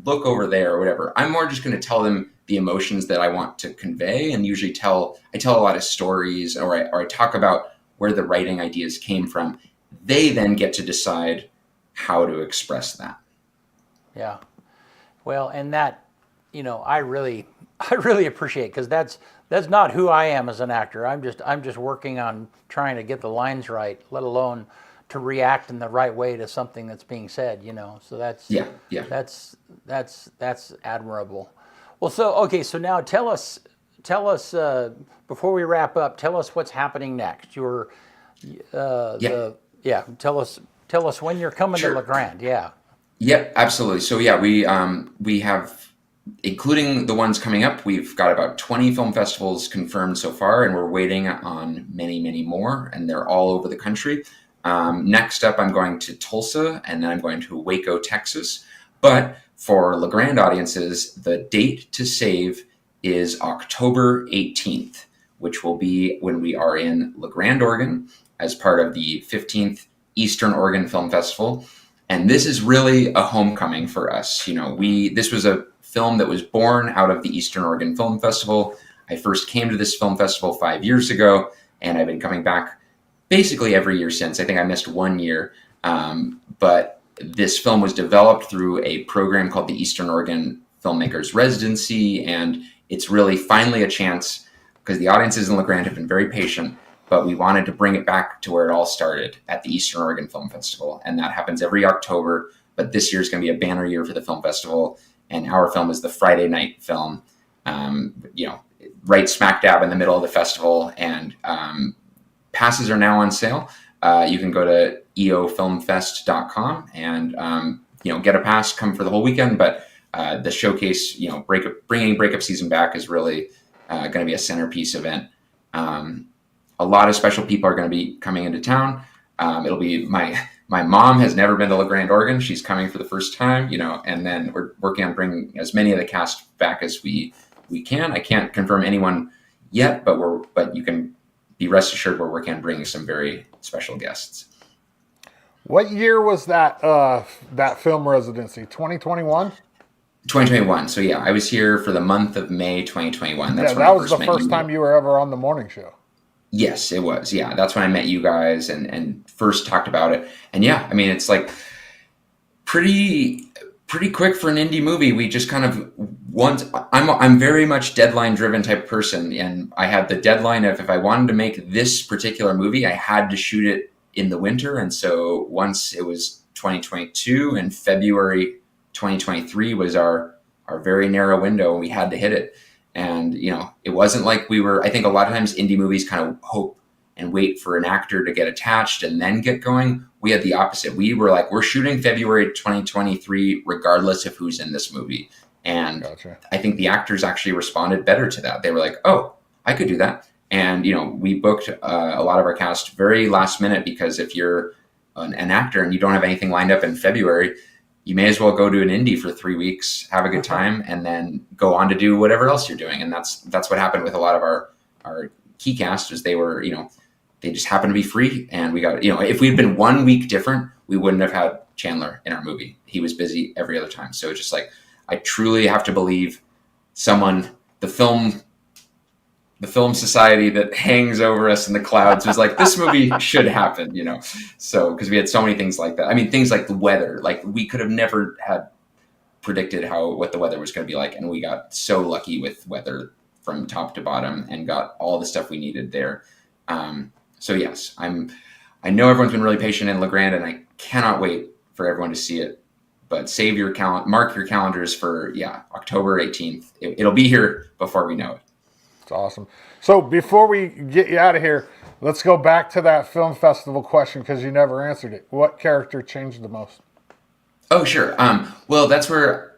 look over there, or whatever. I'm more just going to tell them the emotions that I want to convey, and usually I tell a lot of stories, or I talk about where the writing ideas came from. They then get to decide how to express that. Yeah. Well, and that, I really appreciate, because that's not who I am as an actor. I'm just working on trying to get the lines right, let alone to react in the right way to something that's being said, So that's that's admirable. Well, so now tell us before we wrap up, tell us what's happening next. Tell us when you're coming to La Grande. Yeah. Yep, absolutely. So we have, including the ones coming up, we've got about 20 film festivals confirmed so far, and we're waiting on many, many more, and they're all over the country. Next up, I'm going to Tulsa, and then I'm going to Waco, Texas. But for La Grande audiences, the date to save is October 18th, which will be when we are in La Grande, Oregon, as part of the 15th Eastern Oregon Film Festival. And this is really a homecoming for us. This was a film that was born out of the Eastern Oregon Film Festival. I first came to this film festival 5 years ago. and I've been coming back basically every year since. I think I missed 1 year, but this film was developed through a program called the Eastern Oregon Filmmakers Residency, and it's really finally a chance, because the audiences in La Grande have been very patient, but we wanted to bring it back to where it all started, at the Eastern Oregon Film Festival. And that happens every October, but this year is going to be a banner year for the film festival. And our film is the Friday night film, right smack dab in the middle of the festival. And passes are now on sale. You can go to eofilmfest.com and, get a pass, come for the whole weekend. But the showcase, bringing Breakup Season back is really going to be a centerpiece event. A lot of special people are going to be coming into town. It'll be my mom has never been to La Grande, Oregon. She's coming for the first time, and then we're working on bringing as many of the cast back as we can. I can't confirm anyone yet, but you can be rest assured we're working on bringing some very special guests. What year was that film residency? 2021? 2021. So yeah, I was here for the month of May 2021. That's when that I was the first time you were ever on the morning show. Yes, it was. Yeah, that's when I met you guys and first talked about it. And yeah, I mean, it's like pretty quick for an indie movie. We just kind of I'm very much deadline driven type person, and I had the deadline of, if I wanted to make this particular movie, I had to shoot it in the winter. And so once it was 2022 and February 2023 was our very narrow window, and we had to hit it. And, it wasn't like I think a lot of times indie movies kind of hope and wait for an actor to get attached and then get going. We had the opposite. We were like, we're shooting February 2023, regardless of who's in this movie. And Gotcha. I think the actors actually responded better to that. They were like, oh, I could do that. And, we booked a lot of our cast very last minute, because if you're an actor and you don't have anything lined up in February, you may as well go to an indie for 3 weeks, have a good time, and then go on to do whatever else you're doing. And that's what happened with a lot of our key cast, is they were, they just happened to be free. And we got, if we'd been 1 week different, we wouldn't have had Chandler in our movie. He was busy every other time. So it's just like, I truly have to believe the film society that hangs over us in the clouds was like, this movie should happen, So, because we had so many things like that. I mean, things like the weather, like we could have never had predicted what the weather was going to be like. And we got so lucky with weather from top to bottom and got all the stuff we needed there. So yes, I know everyone's been really patient in La Grande, and I cannot wait for everyone to see it. But mark your calendars for October 18th. It'll be here before we know it. It's awesome. So before we get you out of here, let's go back to that film festival question, because you never answered it. What character changed the most? Oh, sure. Well, that's where.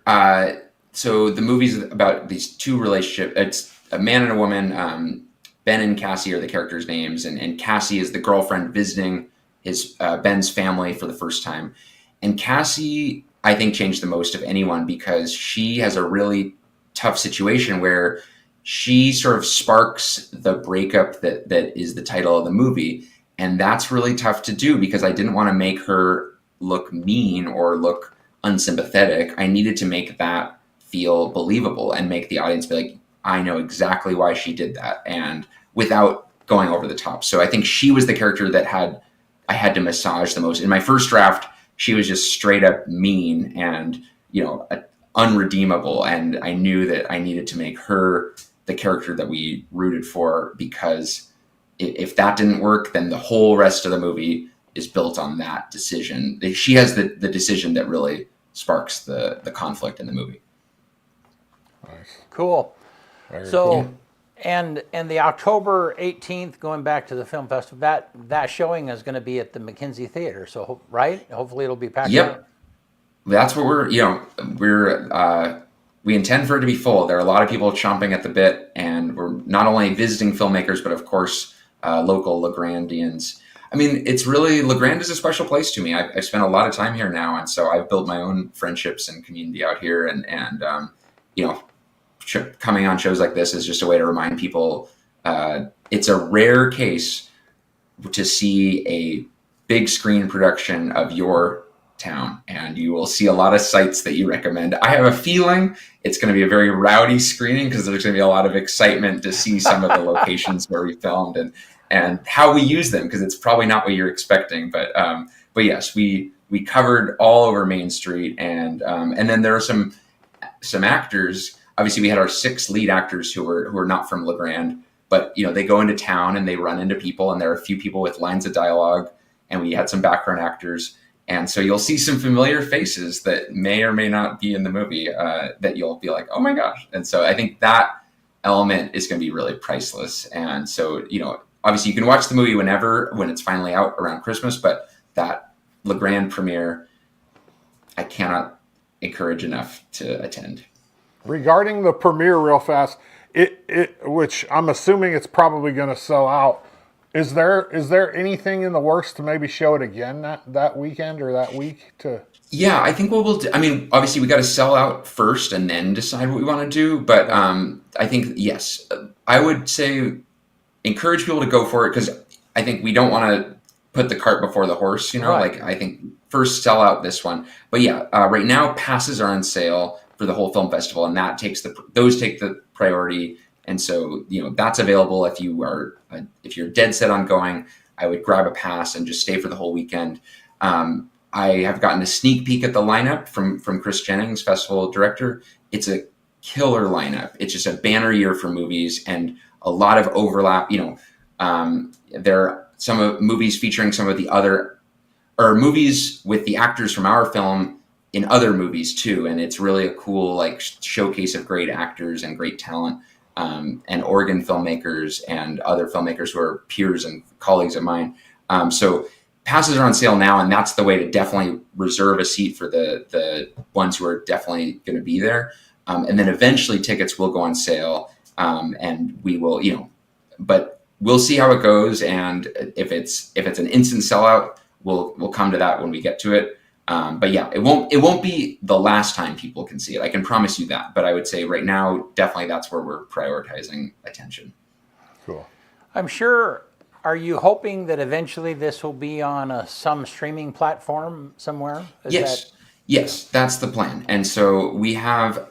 So the movie's about these two relationships. It's a man and a woman. Ben and Cassie are the characters' names, and Cassie is the girlfriend visiting his Ben's family for the first time. And Cassie, I think, changed the most of anyone, because she has a really tough situation where she sort of sparks the breakup that is the title of the movie. And that's really tough to do, because I didn't want to make her look mean or look unsympathetic. I needed to make that feel believable and make the audience be like, I know exactly why she did that, and without going over the top. So I think she was the character that I had to massage the most. In my first draft, she was just straight up mean and, unredeemable. And I knew that I needed to make her the character that we rooted for, because if that didn't work, then the whole rest of the movie is built on that decision. She has the decision that really sparks the conflict in the movie. Nice. Cool. Very So, cool. and the October 18th, going back to the film festival, that showing is going to be at the McKinsey Theater. So, right? Hopefully it'll be packed Yep. out. That's what we intend for it to be full. There are a lot of people chomping at the bit, and we're not only visiting filmmakers, but of course, local La Grandians. I mean, it's really, La Grande is a special place to me. I've spent a lot of time here now, and so I've built my own friendships and community out here. And coming on shows like this is just a way to remind people it's a rare case to see a big screen production of your town, and you will see a lot of sites that you recommend. I have a feeling it's going to be a very rowdy screening, because there's going to be a lot of excitement to see some of the locations where we filmed, and how we use them, because it's probably not what you're expecting. But yes, we covered all over Main Street, and then there are some actors. Obviously, we had our 6 lead actors who are not from LeGrand, but they go into town and they run into people, and there are a few people with lines of dialogue, and we had some background actors. And so you'll see some familiar faces that may or may not be in the movie that you'll be like, oh my gosh. And so I think that element is going to be really priceless. And so, obviously you can watch the movie when it's finally out around Christmas, but that LeGrand premiere, I cannot encourage enough to attend. Regarding the premiere, real fast, which I'm assuming it's probably going to sell out. Is there anything in the works to maybe show it again that weekend or that week? Yeah, I think what we'll do, obviously we got to sell out first and then decide what we want to do. But I think, yes, I would say encourage people to go for it, because I think we don't want to put the cart before the horse, Right. I think first sell out this one. But yeah, right now passes are on sale for the whole film festival, and those take the priority. And so, that's available if you're dead set on going. I would grab a pass and just stay for the whole weekend. I have gotten a sneak peek at the lineup from Chris Jennings, festival director. It's a killer lineup. It's just a banner year for movies, and a lot of overlap. There are some movies featuring some of the other, or movies with the actors from our film in other movies too. And it's really a cool showcase of great actors and great talent. And Oregon filmmakers and other filmmakers who are peers and colleagues of mine. So passes are on sale now, and that's the way to definitely reserve a seat for the ones who are definitely going to be there. And then eventually tickets will go on sale, and we will, but we'll see how it goes. And if it's an instant sellout, we'll come to that when we get to it. But yeah, it won't be the last time people can see it. I can promise you that. But I would say right now, definitely that's where we're prioritizing attention. Cool. I'm sure. Are you hoping that eventually this will be on some streaming platform somewhere? Yes, that's the plan. And so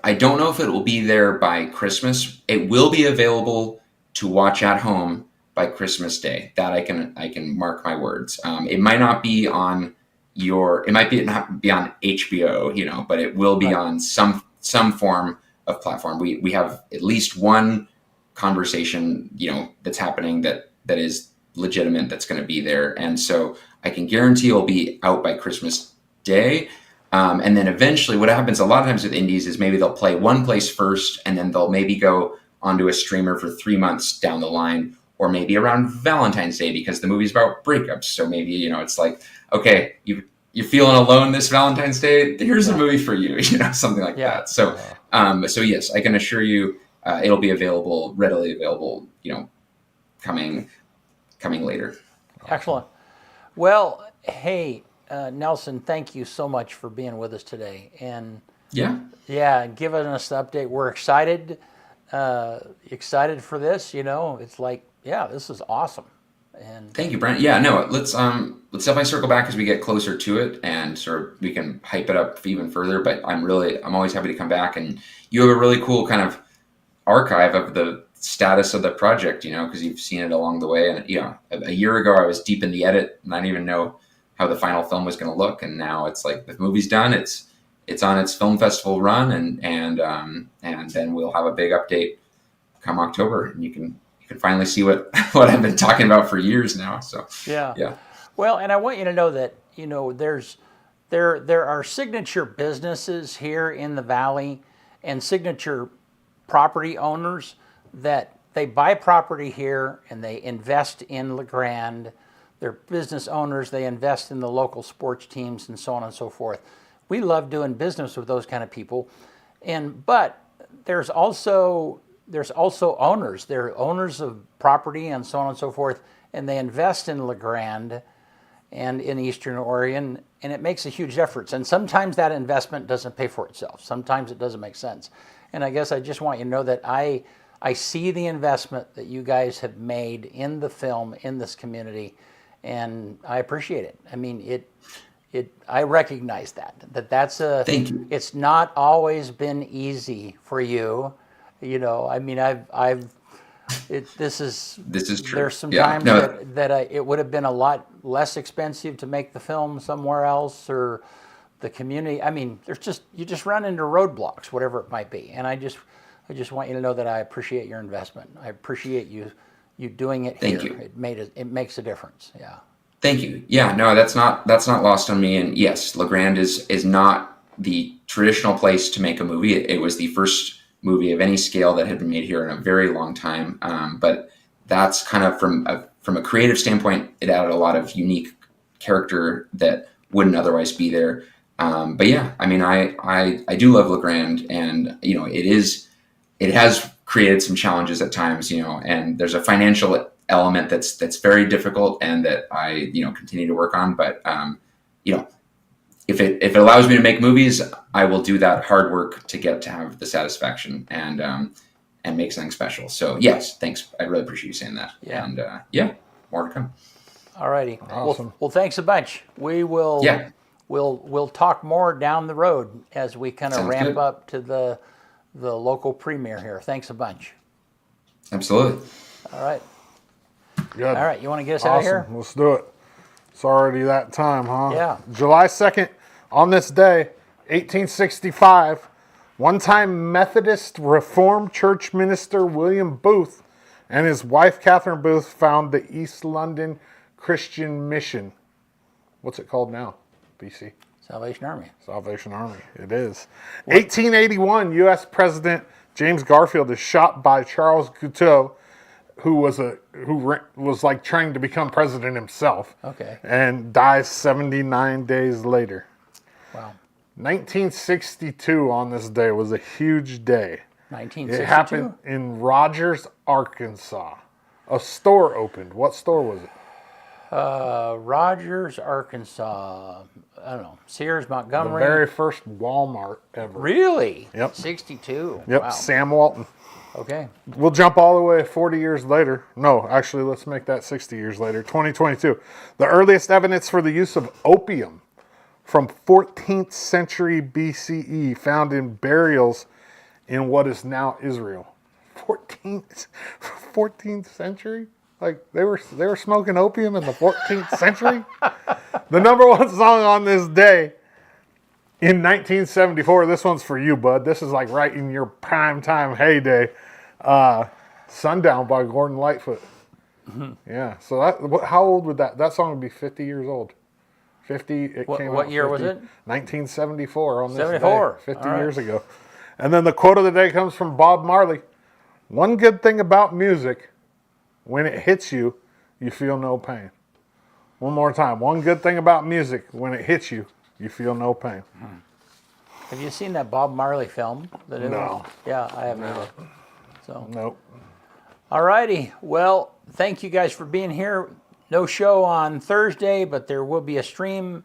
I don't know if it will be there by Christmas. It will be available to watch at home by Christmas Day. That I can mark my words. It might not be on not be on HBO, but it will be on some form of platform. We have at least one conversation, that's happening that is legitimate, that's going to be there. And so I can guarantee it'll be out by Christmas Day. And then eventually what happens a lot of times with indies is maybe they'll play one place first, and then they'll maybe go onto a streamer for 3 months down the line, or maybe around Valentine's Day, because the movie's about breakups. So maybe, it's like, okay, you're feeling alone this Valentine's Day, here's a movie for you, something like that. So, so yes, I can assure you, it'll be readily available, coming later. Excellent. Well, hey, Nelson, thank you so much for being with us today. And giving us the update. We're excited for this. It's like, this is awesome. And thank you, Brent. Yeah, no, let's definitely circle back as we get closer to it, and sort of we can hype it up even further. But I'm always happy to come back, and you have a really cool kind of archive of the status of the project, because you've seen it along the way. And a year ago I was deep in the edit and I didn't even know how the final film was going to look, and now it's like the movie's done, it's on its film festival run, and then we'll have a big update come October, and you can finally see what I've been talking about for years now. So yeah. Well, and I want you to know that there are signature businesses here in the Valley and signature property owners that they buy property here and they invest in LeGrand. They're business owners, they invest in the local sports teams and so on and so forth. We love doing business with those kind of people. But there's also owners. They're owners of property and so on and so forth, and they invest in LeGrand and in Eastern Oregon, and it makes a huge difference. And sometimes that investment doesn't pay for itself. Sometimes it doesn't make sense. And I guess I just want you to know that I see the investment that you guys have made in the film, in this community, and I appreciate it. I mean, I recognize that's Thank you. It's not always been easy for you. I mean, I've This is true. There's some Yeah. times No. that it would have been a lot less expensive to make the film somewhere else, or the community. I mean, you just run into roadblocks, whatever it might be. And I just want you to know that I appreciate your investment. I appreciate you doing it Thank here. you. It makes a difference. Yeah. Thank you. Yeah, no, that's not lost on me. And yes, LeGrand is not the traditional place to make a movie. It was the first movie of any scale that had been made here in a very long time. But that's kind of from a creative standpoint, it added a lot of unique character that wouldn't otherwise be there. But yeah, I mean, I do love LeGrand, and it has created some challenges at times, and there's a financial element that's very difficult and that I continue to work on. But if it allows me to make movies, I will do that hard work to get to have the satisfaction and make something special. So yes, thanks. I really appreciate you saying that. Yeah. And more to come. All righty. Awesome. Well, thanks a bunch. We will. Yeah. We'll talk more down the road as we kind of Sounds ramp good. up to the local premiere here. Thanks a bunch. Absolutely. All right. Good. All right. You want to get us out of here? Let's do it. It's already that time, huh? Yeah. July 2nd, on this day, 1865, one-time Methodist Reformed Church minister William Booth and his wife Catherine Booth found the East London Christian Mission. What's it called now, BC? Salvation Army. Salvation Army, it is. 1881, U.S. President James Garfield is shot by Charles Guiteau, who was like trying to become president himself. Okay. And dies 79 days later. Wow. 1962 on this day was a huge day. 1962. It happened in Rogers, Arkansas. A store opened. What store was it? Rogers, Arkansas. I don't know. Sears, The Montgomery. very first Walmart ever. Really? Yep. 62. Yep, Wow. Sam Walton. Okay. We'll jump all the way 40 years later. No, actually, let's make that 60 years later. 2022. The earliest evidence for the use of opium from 14th century BCE found in burials in what is now Israel. 14th century? Like they were smoking opium in the 14th century? The number one song on this day in 1974, this one's for you, bud. This is like right in your prime time heyday. Sundown by Gordon Lightfoot. Mm-hmm. Yeah. So how old would that song would be? 50 years old. 50. What year was it? 1974 on this 74. day. 50 All right. years ago. And then the quote of the day comes from Bob Marley. One good thing about music, when it hits you, you feel no pain. One more time. One good thing about music, when it hits you, you feel no pain. Have you seen that Bob Marley film? No. Yeah, I haven't either. So. Nope. All righty. Well, thank you guys for being here. No show on Thursday, but there will be a stream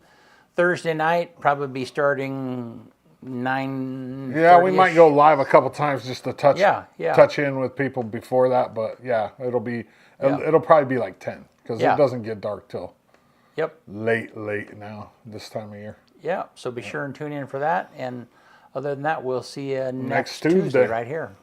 Thursday night, probably starting 9. Yeah, we might go live a couple times just to touch in with people before that, but yeah, it'll probably be like 10 because it doesn't get dark till late now this time of year. Yeah, so be sure and tune in for that. And other than that, we'll see you next Tuesday right here.